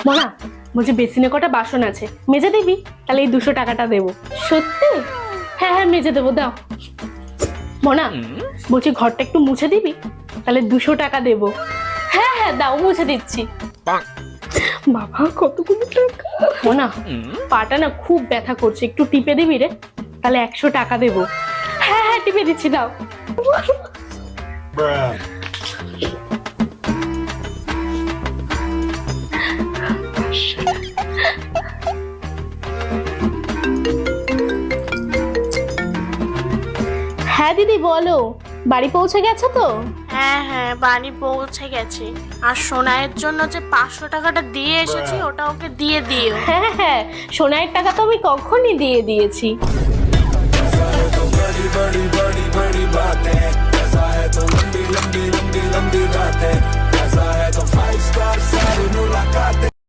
মনা, বলছি বেসিনে কটা বাসন আছে, মেজে দিবি? তাহলে এই 200 টাকাটা দেবো। সত্যি? হ্যাঁ হ্যাঁ, মেজে দেবো, দাও। মনা, বলছি ঘরটা একটু মুছে দিবি? তাহলে 200 টাকা দেবো। হ্যাঁ হ্যাঁ, দাও, মুছে দিচ্ছি। বাবা, কতগুলো টাকা! মনা, পাটা না খুব ব্যথা করছে, একটু টিপে দিবি রে? তাহলে 100 টাকা দেবো। হ্যাঁ হ্যাঁ, টিপে দিচ্ছি, দাও। হ্যাঁ দিদি, বলো। বাড়ি পৌঁছে গেছে তো? হ্যাঁ হ্যাঁ, বাড়ি পৌঁছে গেছে। আর সোনাইয়ের জন্য যে 500 টাকাটা দিয়ে এসেছি ওটা ওকে দিয়ে দিও। হ্যাঁ হ্যাঁ, সোনার টাকা তো আমি কখনই দিয়ে দিয়েছি। बड़ी बड़ी बड़ी बड़ी बातें, ऐसा है तो लंबी लंबी लंबी लंबी बातें, ऐसा है तो 5 स्टार सारी मुलाकातें।